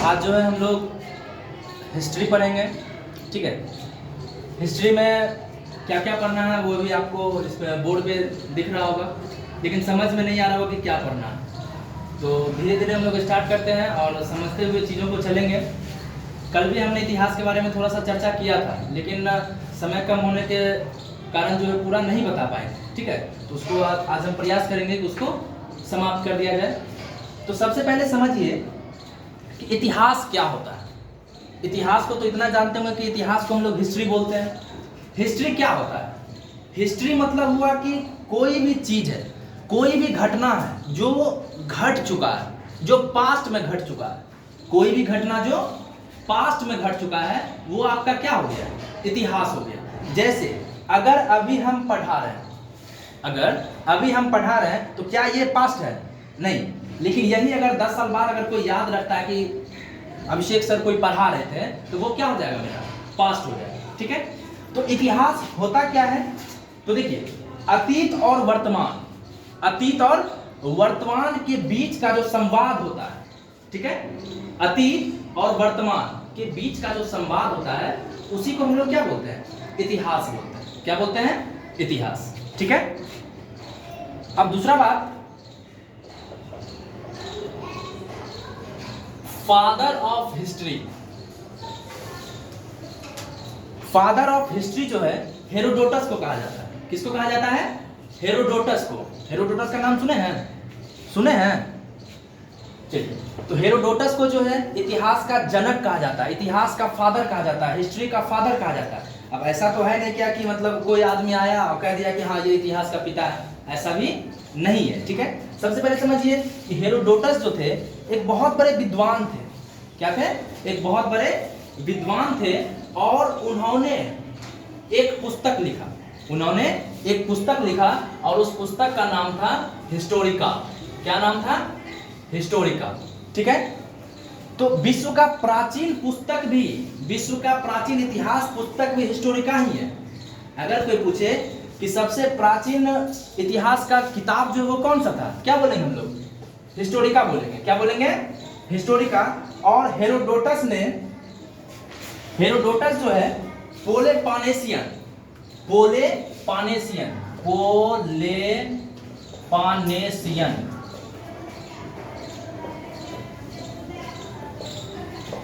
आज जो है हम लोग हिस्ट्री पढ़ेंगे। ठीक है, हिस्ट्री में क्या क्या पढ़ना है वो भी आपको इस बोर्ड पे दिख रहा होगा, लेकिन समझ में नहीं आ रहा होगा कि क्या पढ़ना है। तो धीरे धीरे हम लोग स्टार्ट करते हैं और समझते हुए चीज़ों को चलेंगे। कल भी हमने इतिहास के बारे में थोड़ा सा चर्चा किया था, लेकिन समय कम होने के कारण जो है पूरा नहीं बता पाए। ठीक है, तो उसको आज हम प्रयास करेंगे कि उसको समाप्त कर दिया जाए। तो सबसे पहले समझिए कि इतिहास क्या होता है। इतिहास को तो इतना जानते होंगे कि इतिहास को हम लोग हिस्ट्री बोलते हैं। हिस्ट्री क्या होता है? हिस्ट्री मतलब हुआ कि कोई भी चीज़ है, कोई भी घटना है जो घट चुका है, जो पास्ट में घट चुका है। कोई भी घटना जो पास्ट में घट चुका है वो आपका क्या हो गया? इतिहास हो गया। जैसे अगर अभी हम पढ़ा रहे हैं तो क्या ये पास्ट है? नहीं। लेकिन यही अगर 10 साल बाद अगर कोई याद रखता है कि अभिषेक सर कोई पढ़ा रहे थे, तो वो क्या हो जाएगा? मेरा पास्ट हो जाएगा। ठीक है, तो इतिहास होता क्या है? तो देखिए, अतीत और वर्तमान के बीच का जो संवाद होता है, ठीक है, अतीत और वर्तमान के बीच का जो संवाद होता है उसी को हम लोग क्या बोलते हैं? इतिहास बोलते हैं। क्या बोलते हैं? इतिहास। ठीक है, अब दूसरा बात, father of history. Father of history जो है हेरोडोटस को कहा जाता है। किसको कहा जाता है? हेरोडोटस को। हेरोडोटस का नाम सुने हैं? चलिए, तो हेरोडोटस को जो है इतिहास का जनक कहा जाता है, इतिहास का फादर कहा जाता है, हिस्ट्री का फादर कहा जाता है। अब ऐसा तो है नहीं क्या कि मतलब कोई आदमी आया और कह दिया कि हाँ ये इतिहास का पिता है, ऐसा भी नहीं है। ठीक है, सबसे पहले समझिए कि हेरोडोटस जो थे एक बहुत बड़े विद्वान थे। क्या थे? एक बहुत बड़े विद्वान थे और उन्होंने एक पुस्तक लिखा और उस पुस्तक का नाम था हिस्टोरिका। क्या नाम था? हिस्टोरिका। ठीक है, तो विश्व का प्राचीन इतिहास पुस्तक भी हिस्टोरिका ही है। अगर कोई पूछे कि सबसे प्राचीन इतिहास का किताब जो है वो कौन सा था, क्या बोलेंगे हम लोग? हिस्टोरिका बोलेंगे। क्या बोलेंगे? हिस्टोरिका। और हेरोडोटस जो है पोलेपानेशियन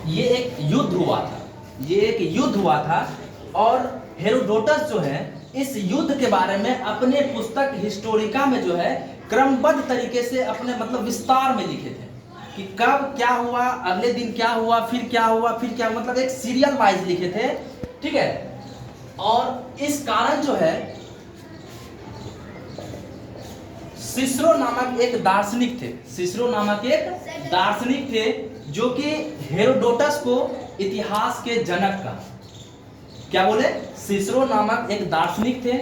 ये एक युद्ध हुआ था और हेरोडोटस जो है इस युद्ध के बारे में अपने पुस्तक हिस्टोरिका में जो है क्रमबद्ध तरीके से अपने मतलब विस्तार में लिखे थे कि कब क्या हुआ, अगले दिन क्या हुआ, फिर क्या हुआ, मतलब एक सीरियल वाइज लिखे थे। ठीक है, और इस कारण जो है सिसरो नामक एक दार्शनिक थे जो कि हेरोडोटस को इतिहास के जनक का, क्या बोले? सिसरो नामक एक दार्शनिक थे।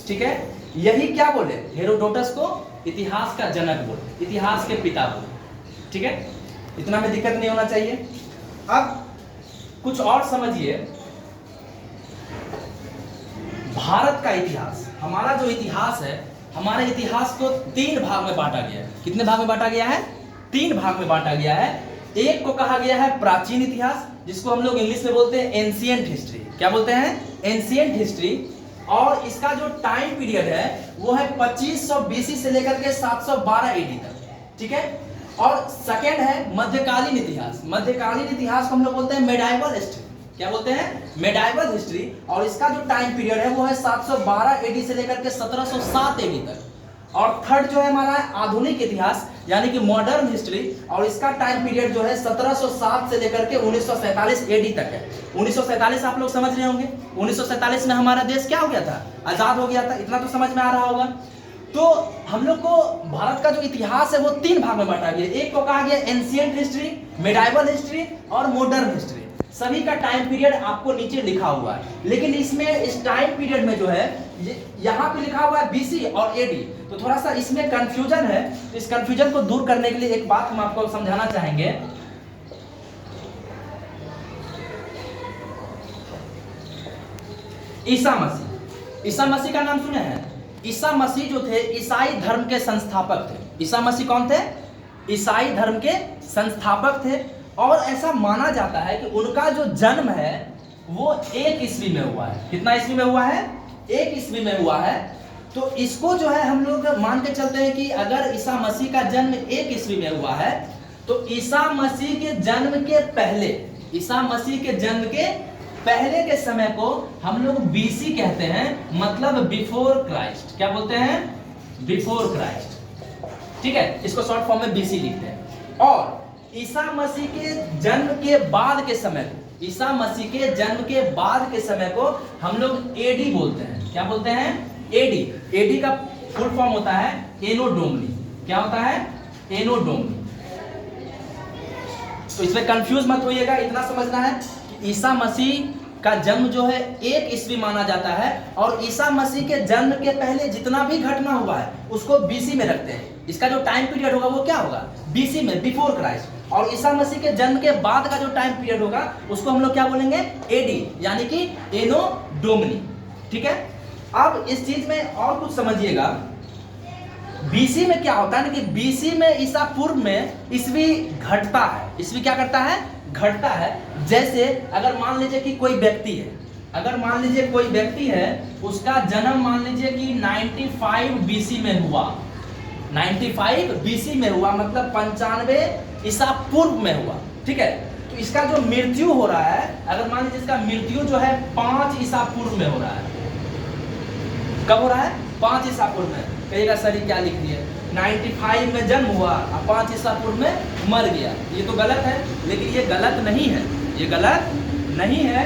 ठीक है, यही क्या बोले? हेरोडोटस को इतिहास का जनक बोले, इतिहास के पिता बोले। ठीक है, इतना में दिक्कत नहीं होना चाहिए। अब कुछ और समझिए, भारत का इतिहास, हमारा जो इतिहास है, हमारे इतिहास को 3 भाग में बांटा गया है। कितने भाग में बांटा गया है? 3 भाग में बांटा गया है। एक को कहा गया है प्राचीन इतिहास, जिसको हम लोग इंग्लिश में बोलते हैं एंशिएंट हिस्ट्री। क्या बोलते हैं? Ancient history. और इसका जो टाइम पीरियड है वो है 2500 बीसी से लेकर के 712 एडी तक। ठीक है, और सेकेंड है मध्यकालीन इतिहास को हम लोग बोलते हैं मेडाइवल हिस्ट्री। क्या बोलते हैं? Medieval history. और इसका जो टाइम पीरियड है वो है 712 एडी से लेकर के 1707 एडी तक। और थर्ड जो है हमारा आधुनिक इतिहास यानी कि मॉडर्न हिस्ट्री, और इसका टाइम पीरियड जो है 1707 से लेकर के 1947 एडी तक है। 1947 आप लोग समझ रहे होंगे, 1947 में हमारा देश क्या हो गया था? आजाद हो गया था। इतना तो समझ में आ रहा होगा। तो हम लोग को भारत का जो इतिहास है वो 3 भाग में बांटा गया। एक को कहा गया एंशिएंट हिस्ट्री, मेडाइवल हिस्ट्री और मॉडर्न हिस्ट्री। सभी का टाइम पीरियड आपको नीचे लिखा हुआ है, लेकिन इसमें इस टाइम पीरियड में जो है यहाँ पे लिखा हुआ है बीसी और एडी, तो थोड़ा सा इसमें कंफ्यूजन है। तो इस कंफ्यूजन को दूर करने के लिए एक बात हम आपको समझाना चाहेंगे। ईसा मसीह का नाम सुने हैं? ईसा मसीह जो थे ईसाई धर्म के संस्थापक थे। ईसा मसीह कौन थे? ईसाई धर्म के संस्थापक थे। और ऐसा माना जाता है कि उनका जो जन्म है वो 1 ईस्वी में हुआ है। कितना ईस्वी में हुआ है? 1 ईस्वी में हुआ है। तो इसको जो है हम लोग मान के चलते हैं कि अगर ईसा मसीह का जन्म 1 ईस्वी में हुआ है तो ईसा मसीह के जन्म के पहले, ईसा मसीह के जन्म के पहले के समय को हम लोग बीसी कहते हैं, मतलब बिफोर क्राइस्ट। क्या बोलते हैं? Before Christ. ठीक है, इसको शॉर्ट फॉर्म में बीसी लिखते हैं। और ईसा मसीह के जन्म के बाद के समय को, ईसा मसीह के जन्म के बाद के समय को हम लोग एडी बोलते हैं। क्या बोलते हैं? एडी। एडी का फुल फॉर्म होता है एनो डोमनी। क्या होता है? एनो डोमनी। तो इसमें कंफ्यूज मत होइएगा, इतना समझना है कि ईसा मसीह का जन्म जो है 1 ईस्वी माना जाता है और ईसा मसीह के जन्म के पहले जितना भी घटना हुआ है उसको बीसी में रखते हैं। इसका जो टाइम पीरियड होगा वो क्या होगा? बीसी में, बिफोर क्राइस्ट। और ईसा मसीह के जन्म के बाद का जो टाइम पीरियड होगा उसको हम लोग क्या बोलेंगे? एडी, यानी कि एनो डोमनी। ठीक है, अब इस चीज में और कुछ समझिएगा। बीसी में क्या होता है ना कि बीसी में ईसा पूर्व में ईस्वी घटता है। ईस्वी क्या करता है? घटता है। जैसे अगर मान लीजिए कि कोई व्यक्ति है, अगर मान लीजिए कोई व्यक्ति है, उसका जन्म मान लीजिए कि 95 बीसी में हुआ, 95 बीसी में हुआ, मतलब 95 ईसा पूर्व में हुआ। ठीक है, तो इसका जो मृत्यु हो रहा है, अगर मान लीजिए इसका मृत्यु जो है 5 ईसा पूर्व में हो रहा है। कब हो रहा है? 5 ईसा पूर्व में। कहिएगा सर ये क्या लिख दिए? 95 में जन्म हुआ और 5 ईसा पूर्व में मर गया। ये तो गलत है, लेकिन ये गलत नहीं है, ये गलत नहीं है।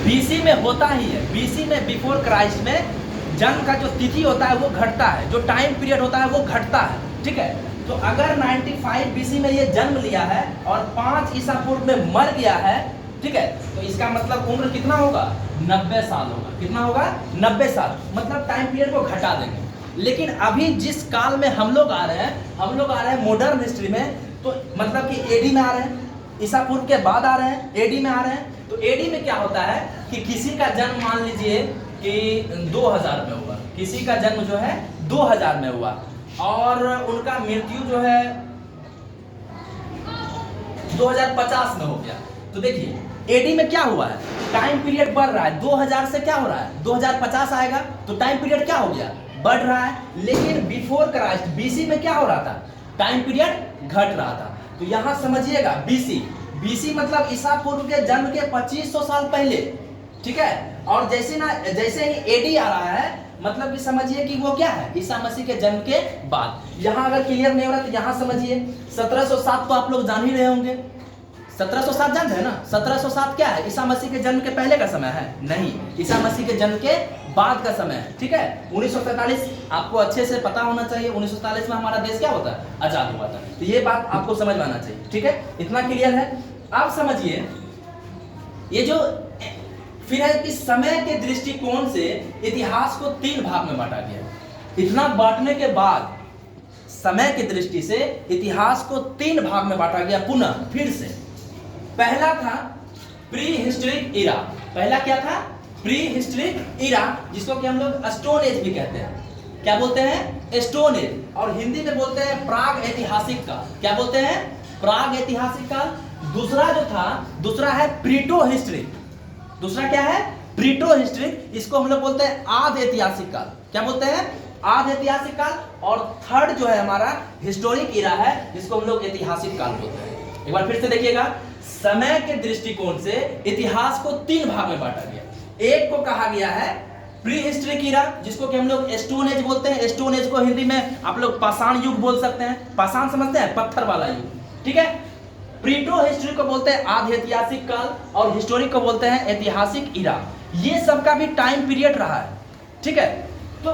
बीसी में होता ही है, बीसी में, बिफोर क्राइस्ट में जन्म का जो तिथि होता है वो घटता है, जो टाइम पीरियड होता है वो घटता है। ठीक है, तो अगर 95 बीसी में ये जन्म लिया है और 5 ईसा पूर्व में मर गया है, ठीक है, तो इसका मतलब उम्र कितना होगा? 90 साल होगा। कितना होगा? 90 साल। मतलब टाइम पीरियड को घटा देंगे। लेकिन अभी जिस काल में हम लोग आ रहे हैं, हम लोग आ रहे हैं मॉडर्न हिस्ट्री में, तो मतलब कि एडी में आ रहे हैं, ईसा पूर्व के बाद आ रहे हैं, एडी में आ रहे हैं। तो एडी में क्या होता है कि किसी का जन्म मान लीजिए कि 2000 में हुआ, किसी का जन्म जो है 2000 में हुआ और उनका मृत्यु जो है 2050 में हो गया। तो देखिए एडी में क्या हुआ है? टाइम पीरियड बढ़ रहा है। 2000 से क्या हो रहा है? 2050 आएगा तो टाइम पीरियड क्या हो गया? बढ़ रहा है। लेकिन बिफोर क्राइस्ट बीसी में क्या हो रहा था? टाइम पीरियड घट रहा था। तो यहां समझिएगा बीसी, बीसी मतलब ईसा पूर्व के जन्म के 2500 साल पहले। ठीक है, और जैसे ही एडी आ रहा है, मतलब कि समझिए कि वो क्या है? ईसा मसीह के जन्म के बाद। यहां अगर क्लियर नहीं हो रहा तो यहां समझिए 1707 तो आप लोग जान ही रहे होंगे। 1707 जानते हैं ना? 1707 क्या है? ईसा मसीह के जन्म के पहले का समय है? नहीं, ईसा मसीह के जन्म के बाद का समय है। ठीक है, 1947 आपको अच्छे से पता होना चाहिए। 1947 में हमारा देश क्या होता है? आजाद हुआ था। तो ये बात आपको समझ में आना चाहिए। ठीक है, इतना क्लियर है। आप समझिए ये जो फिर है कि समय के दृष्टिकोण से इतिहास को 3 भाग में बांटा गया। इतना बांटने के बाद समय की दृष्टि से इतिहास को 3 भाग में बांटा गया। पुनः फिर से पहला था प्री हिस्टोरिक इरा। पहला क्या था? प्री हिस्टोरिक इरा, जिसको कि हम लोग स्टोन एज भी कहते हैं। क्या बोलते हैं? Stone age. और हिंदी में बोलते हैं प्राग ऐतिहासिक काल। क्या बोलते हैं? प्राग ऐतिहासिक काल। दूसरा जो था, दूसरा है प्रीटो हिस्टोरिक। दूसरा क्या है? प्रीटो हिस्टोरिक। इसको हम लोग बोलते हैं आध ऐतिहासिक काल। क्या बोलते हैं? आध ऐतिहासिक काल। और थर्ड जो है हमारा हिस्टोरिक इरा है, जिसको हम लोग ऐतिहासिक काल बोलते हैं। एक बार फिर से देखिएगा, समय के दृष्टिकोण से इतिहास को 3 भाग में बांटा गया। एक को कहा गया है प्री हिस्टोरिक इरा, जिसको कि हम लोग स्टोन एज बोलते हैं। स्टोन एज को हिंदी में आप लोग पाषाण युग बोल सकते हैं। पाषाण समझते हैं? पत्थर वाला युग। ठीक है। प्रीटो हिस्ट्री को बोलते हैं आध ऐतिहासिक काल और हिस्टोरिक को बोलते हैं ऐतिहासिक इरा। ये सबका भी टाइम पीरियड रहा है। ठीक है, तो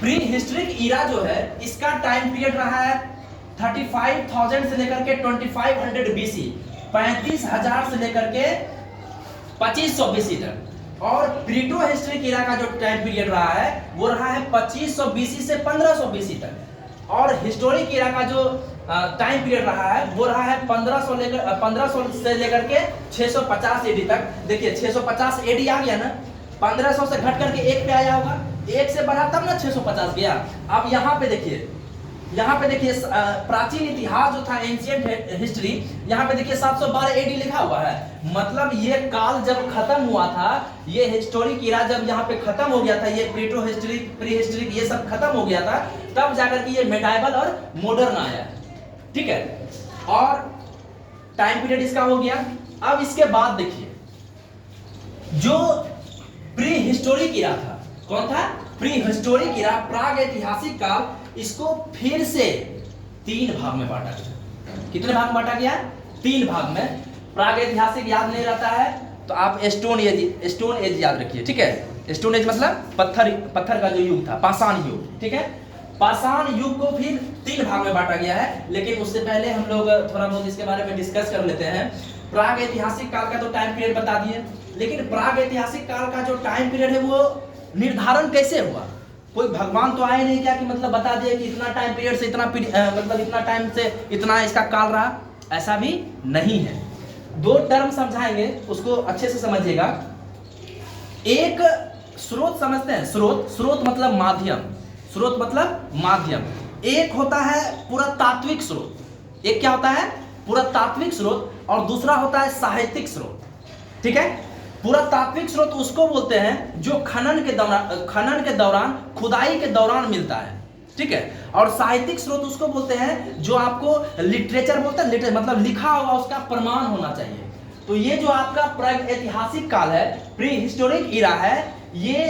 प्री हिस्टोरिक इरा जो है इसका टाइम पीरियड रहा है 35,000 से लेकर के 2500 बीसी, 35,000 से लेकर के 2500 बीसी तक। और प्रीटो हिस्टोरिक इरा का जो टाइम पीरियड रहा है वो रहा है 2500 बीसी से 1500 बीसी तक। और हिस्टोरिक इरा का जो टाइम पीरियड रहा है वो रहा है 1500 से लेकर के 650 एडी तक। देखिए 650 एडी आ गया ना, 1500 से घट करके 1 पे आया होगा, 1 से बढ़ा तब ना 650 गया। अब यहाँ पे देखिए यहाँ पे देखिए प्राचीन इतिहास जो था, एंशिएंट हिस्ट्री, यहाँ पे देखिए 712 एडी लिखा हुआ है। मतलब ये काल जब खत्म हुआ था, ये हिस्टोरिक इरा जब यहाँ पे खत्म हो गया था, ये प्रीटो हिस्ट्री, प्री हिस्ट्रिक, ये सब खत्म हो गया था, तब जाकर के ये मेडाइवल और मॉडर्न आया। ठीक है, और टाइम पीरियड इसका हो गया। अब इसके बाद देखिए जो प्री हिस्टोरिक इरा था, कौन था? प्री हिस्टोरिक इरा, प्राग ऐतिहासिक काल, इसको फिर से 3 भाग में बांटा गया। कितने भाग में बांटा गया? 3 भाग में। प्राग ऐतिहासिक याद नहीं रहता है तो आप स्टोन एज याद रखिए। ठीक है, स्टोन एज मतलब पत्थर का जो युग था, पाषाण युग। ठीक है, पाषाण युग को फिर 3 भाग में बांटा गया है। लेकिन उससे पहले हम लोग थोड़ा बहुत इसके बारे में डिस्कस कर लेते हैं। प्राग ऐतिहासिक काल का तो टाइम पीरियड बता दिए, लेकिन प्राग ऐतिहासिक काल का जो टाइम पीरियड है वो निर्धारण कैसे हुआ? कोई भगवान तो आए नहीं क्या कि मतलब बता दिए कि इतना टाइम पीरियड से इतना मतलब इतना टाइम से इतना इसका काल रहा? ऐसा भी नहीं है। 2 टर्म समझाएंगे, उसको अच्छे से समझिएगा। एक स्रोत समझते हैं, स्रोत मतलब माध्यम, स्रोत मतलब माध्यम। एक होता है पुरातात्विक स्रोत, एक क्या होता है? पुरातात्विक स्रोत, और दूसरा होता है साहित्यिक स्रोत। ठीक है, पुरातात्विक स्रोत उसको बोलते हैं जो खनन के दौरान खुदाई के दौरान मिलता है। ठीक है, और साहित्यिक स्रोत उसको बोलते हैं जो आपको लिटरेचर बोलते हैं, लिटरेचर मतलब लिखा हुआ उसका प्रमाण होना चाहिए। तो ये जो आपका प्राग ऐतिहासिक काल है, प्री हिस्टोरिक इरा है, ये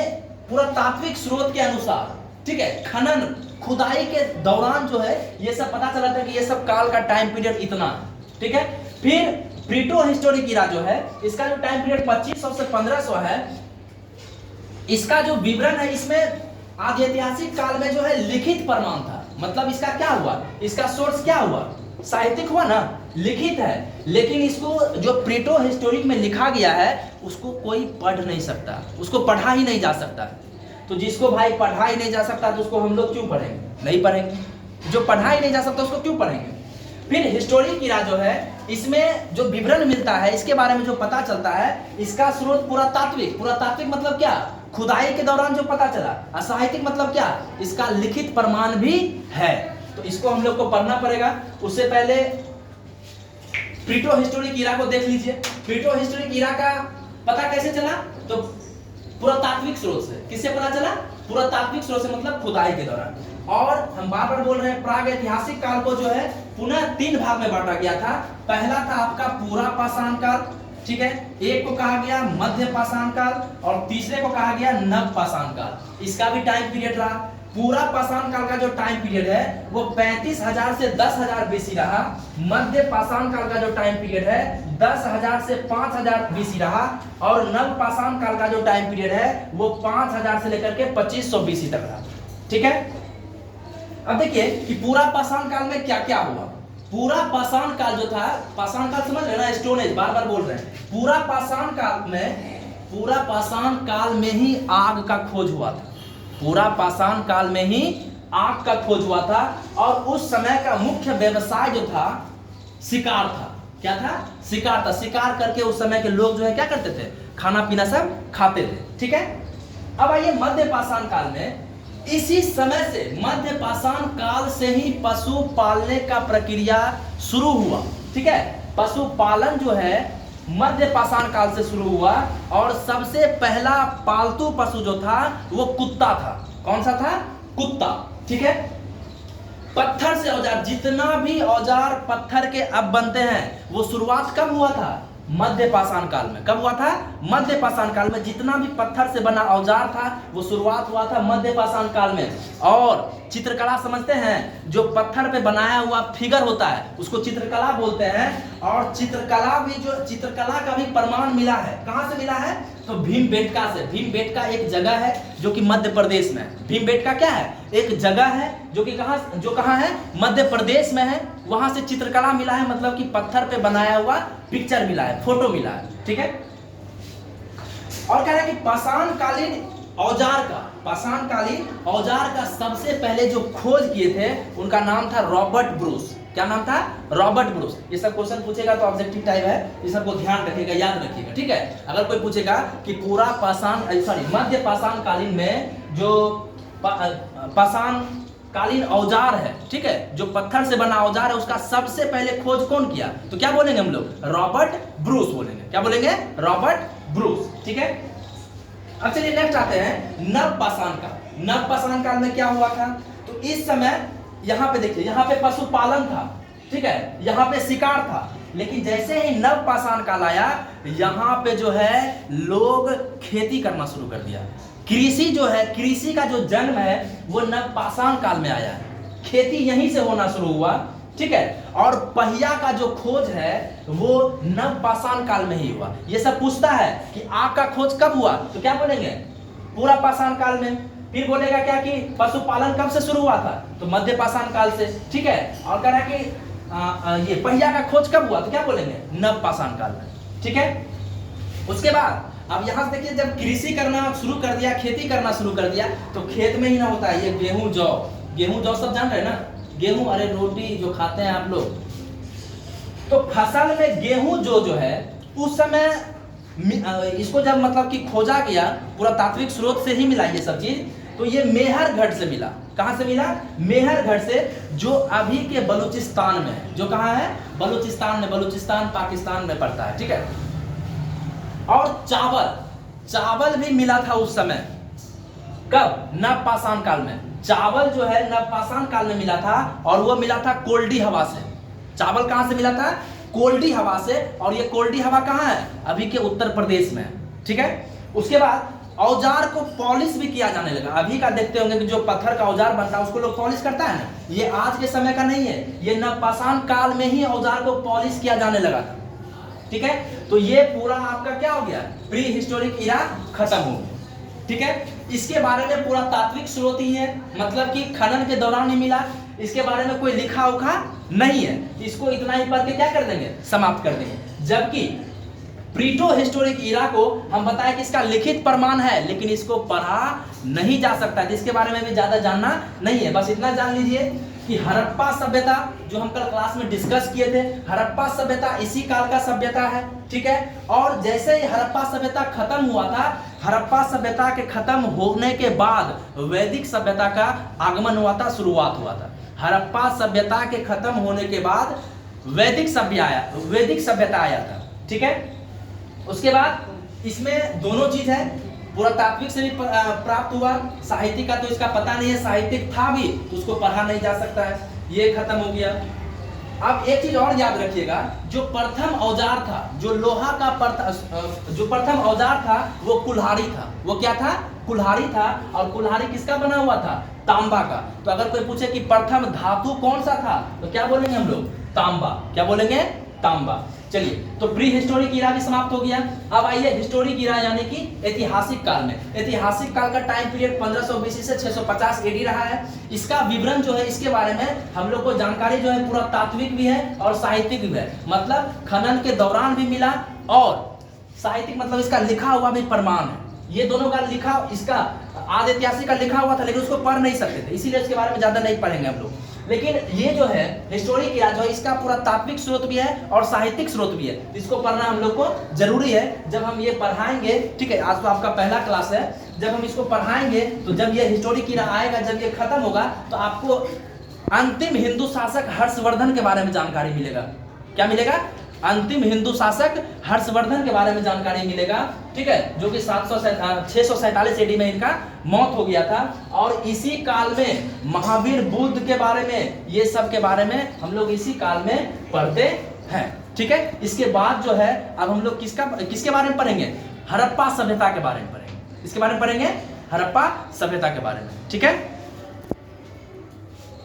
पुरातात्विक स्रोत के अनुसार, ठीक है, खनन खुदाई के दौरान जो है ये सब पता चला था कि ये सब काल का टाइम पीरियड इतना। ठीक है, फिर प्रीटो हिस्टोरिक इरा जो है, इसका जो टाइम पीरियड 2500 से 1500 है, इसका जो विवरण है, इसमें आदि ऐतिहासिक काल में जो है लिखित प्रमाण था। मतलब इसका क्या हुआ? इसका सोर्स क्या हुआ? साहित्यिक हुआ ना, लिखित है। लेकिन इसको जो प्रीटो हिस्टोरिक में लिखा गया है उसको कोई पढ़ नहीं सकता, उसको पढ़ा ही नहीं जा सकता। तो जिसको भाई पढ़ा ही नहीं जा सकता तो उसको हम लोग क्यों पढ़ेंगे? नहीं पढ़ेंगे। जो पढ़ा ही नहीं जा सकता उसको क्यों पढ़ेंगे? फिर हिस्टोरिक इरा जो है, इसमें जो विवरण मिलता है, इसके बारे में जो पता चलता है, इसका स्रोत पुरातात्विक मतलब क्या? खुदाई के दौरान जो पता चला। असाहित्यिक मतलब क्या? इसका लिखित प्रमाण भी है। तो इसको हम लोग को पढ़ना पड़ेगा। उससे पहले प्रीटो हिस्टोरिक इरा को देख लीजिए। प्रीटो हिस्टोरिक इरा का पता कैसे चला? तो पुरातात्विक स्रोत से। किससे पता चला? पुरातात्विक स्रोत से, मतलब खुदाई के दौरान। और हम बार बार बोल रहे हैं, प्राग ऐतिहासिक काल को जो है पुनः 3 भाग में बांटा गया था। पहला था आपका पूरा पाषाण काल, ठीक है, एक को कहा गया मध्य पाषाण काल, और तीसरे को कहा गया नव पाषाण काल। इसका भी टाइम पीरियड रहा। पूरा पाषाण काल का जो टाइम पीरियड है वो 35,000 से 10,000 बीसी रहा। मध्य पाषाण काल का जो टाइम पीरियड है 10,000 से 5,000 बीसी रहा। और नव पाषाण काल का जो टाइम पीरियड है वो 5,000 से लेकर के 2500 बीसी तक रहा। ठीक है, अब देखिए कि पूरा पाषाण काल में क्या क्या हुआ। पूरा पाषाण काल जो था, पाषाण काल समझ रहे ना, स्टोन एज, बार बार बोल रहे हैं। पूरा पाषाण काल में ही आग का खोज हुआ था। पूरा पाषाण काल में ही आग का खोज हुआ था। और उस समय का मुख्य व्यवसाय जो था शिकार था। क्या था? शिकार था। शिकार करके उस समय के लोग जो है क्या करते थे? खाना पीना सब खाते थे। ठीक है, अब आइए मध्य पाषाण काल में। इसी समय से, मध्य पाषाण काल से ही पशु पालने का प्रक्रिया शुरू हुआ। ठीक है, पशुपालन जो है मध्य पाषाण काल से शुरू हुआ। और सबसे पहला पालतू पशु जो था वो कुत्ता था। कौन सा था? कुत्ता। ठीक है, पत्थर से औजार, जितना भी औजार पत्थर के अब बनते हैं वो शुरुआत कब हुआ था? मध्य पाषाण काल में। कब हुआ था? मध्य पाषाण काल में। जितना भी पत्थर से बना औजार था वो शुरुआत हुआ था मध्य पाषाण काल में। और चित्रकला समझते हैं, जो पत्थर पे बनाया हुआ फिगर होता है उसको चित्रकला बोलते हैं। और चित्रकला का भी प्रमाण मिला है। कहां से मिला है? तो भीमबेटका से। भीमबेटका एक जगह है जो कि मध्य प्रदेश में है। भीमबेटका क्या है? एक जगह है जो कि कहां है? मध्य प्रदेश में है। वहां से चित्रकला मिला है, मतलब कि पत्थर पे बनाया हुआ पिक्चर मिला है, फोटो मिला है। ठीक है, और कह रहा है कि पाषाणकालीन औजार का सबसे पहले जो खोज किए थे उनका नाम था रॉबर्ट ब्रूस। क्या नाम था? Robert Bruce. ये सब क्वेश्चन पूछेगा तो ऑब्जेक्टिव टाइप है, ये सबको ध्यान रखिएगा, याद रखिएगा। ठीक है, अगर कोई पूछेगा कि पूरा मध्य पाषाण कालीन में जो पाषाण कालीन औजार है, ठीक है, जो पत्थर से बना औजार है, उसका सबसे पहले खोज कौन किया? तो क्या बोलेंगे हम लोग? रॉबर्ट ब्रूस बोलेंगे। क्या बोलेंगे? रॉबर्ट ब्रूस, ठीक है। अब चलिए नेक्स्ट आते हैं नवपाषाण काल। नवपाषाण काल में क्या हुआ था? तो इस समय यहाँ पे देखिए, यहाँ पे पशुपालन था, ठीक है, यहाँ पे शिकार था, लेकिन जैसे ही नवपाषाण काल आया, यहाँ पे जो है लोग खेती करना शुरू कर दिया। कृषि जो है, कृषि का जो जन्म है वो नवपाषाण काल में आया है। खेती यहीं से होना शुरू हुआ, ठीक है। और पहिया का जो खोज है वो नवपाषाण काल में ही हुआ। ये सब पूछता है कि आग का खोज कब हुआ? तो क्या बोलेंगे? पूरा पाषाण काल में। फिर बोलेगा क्या कि पशुपालन कब से शुरू हुआ था? तो मध्य पाषाण काल से, ठीक है। और कह रहा है कि ये पहिया का खोज कब हुआ? तो क्या बोलेंगे? नवपाषाण काल में, ठीक है। उसके बाद अब यहां से देखिए, जब कृषि करना शुरू कर दिया, खेती करना शुरू कर दिया, तो खेत में ही ना होता है ये गेहूं जौ। गेहूं जौ सब जान रहे हैं ना? गेहूं, अरे रोटी जो खाते हैं आप लोग, तो फसल में गेहूं जो है उस समय इसको जब मतलब कि खोजा गया, पूरा तात्विक स्रोत से ही मिला ये सब चीज। तो ये मेहरगढ़ से मिला। कहां से मिला? मेहरगढ़ से, जो अभी के बलूचिस्तान में है। जो कहां है? बलूचिस्तान में। बलूचिस्तान पाकिस्तान में पड़ता है, ठीक है। और चावल भी मिला था उस समय। कब? नवपाषाण काल में। चावल जो है नवपाषाण काल में मिला था, और वो मिला था कोल्डी हवा से। चावल कहां से मिला था? कोल्डी हवा से। और ये कोल्डी हवा कहां है? अभी के उत्तर प्रदेश में, ठीक है। उसके बाद औजार को पॉलिश भी किया जाने लगा। अभी का देखते होंगे कि जो पत्थर का औजार बनता है उसको लोग पॉलिश करता है ना, ये आज के समय का नहीं है, ये नवपाषाण काल में ही औजार को पॉलिश किया जाने लगा था, ठीक है। तो ये पूरा आपका क्या हो गया? प्री हिस्टोरिक इरा खत्म हो गया, ठीक है। इसके बारे में पूरा तात्विक स्रोत ही है, मतलब कि खनन के दौरान ही मिला। इसके बारे में कोई लिखा उखा नहीं है, इसको इतना ही पढ़ के क्या कर देंगे? समाप्त कर देंगे। जबकि प्रीटो हिस्टोरिक इरा को हम बताएं कि इसका लिखित प्रमाण है, लेकिन इसको पढ़ा नहीं जा सकता है, इसके बारे में भी ज्यादा जानना नहीं है। बस इतना जान लीजिए कि हड़प्पा सभ्यता, जो हम कल क्लास में डिस्कस किए थे, हड़प्पा सभ्यता इसी काल का सभ्यता है, ठीक है। और जैसे ही हड़प्पा सभ्यता खत्म हुआ था, हड़प्पा सभ्यता के खत्म होने के बाद वैदिक सभ्यता का आगमन हुआ था, शुरुआत हुआ था। हड़प्पा सभ्यता के खत्म होने के बाद वैदिक सभ्यता आया था, ठीक है। उसके बाद इसमें दोनों चीज है, पूरा तात्विक से भी प्राप्त हुआ, साहित्यिक का तो इसका पता नहीं है, साहित्यिक था भी तो उसको पढ़ा नहीं जा सकता है, ये खत्म हो गया। अब एक चीज और याद रखिएगा, जो प्रथम औजार था, जो लोहा का जो प्रथम औजार था वो कुल्हाड़ी था। वो क्या था? कुल्हाड़ी था। और कुल्हाड़ी किसका बना हुआ था? तांबा का। तो अगर कोई पूछे कि प्रथम धातु कौन सा था, तो क्या बोलेंगे हम लोग? तांबा। क्या बोलेंगे? तांबा। चलिए, तो प्री हिस्टोरिक इरा भी समाप्त हो गया। अब आइए हिस्टोरिक इरा यानी कि ऐतिहासिक काल में। ऐतिहासिक काल का टाइम पीरियड 1500 बीसी से 650 एडी रहा है। इसका विवरण जो है, इसके बारे में हम लोग को जानकारी जो है पूरा तात्विक भी है और साहित्यिक भी है। मतलब खनन के दौरान भी मिला, और साहित्यिक मतलब इसका लिखा हुआ भी प्रमाण है। ये दोनों का लिखा, इसका आदि ऐतिहासिक का लिखा हुआ था, लेकिन उसको पढ़ नहीं सकते थे, इसीलिए इसके बारे में ज्यादा नहीं पढ़ेंगे हम लोग। लेकिन ये जो है हिस्टोरिक इरा जो है, इसका पूरा तात्विक स्रोत भी है और साहित्यिक स्रोत भी है। इसको पढ़ना हम लोग को जरूरी है। जब हम ये पढ़ाएंगे, ठीक है, आज तो आपका पहला क्लास है, जब हम इसको पढ़ाएंगे तो जब ये हिस्टोरिक इरा आएगा, जब ये खत्म होगा, तो आपको अंतिम हिंदू शासक हर्षवर्धन के बारे में जानकारी मिलेगा। क्या मिलेगा? अंतिम हिंदू शासक हर्षवर्धन के बारे में जानकारी मिलेगा, ठीक है, जो कि 647 एडी में इनका मौत हो गया था। और इसी काल में महावीर बुद्ध के बारे में, ये सब के बारे में हम लोग इसी काल में पढ़ते हैं, ठीक है। इसके बाद जो है अब हम लोग किसके बारे में पढ़ेंगे? हड़प्पा सभ्यता के बारे में पढ़ेंगे। इसके बारे में पढ़ेंगे हड़प्पा सभ्यता के बारे में, ठीक है।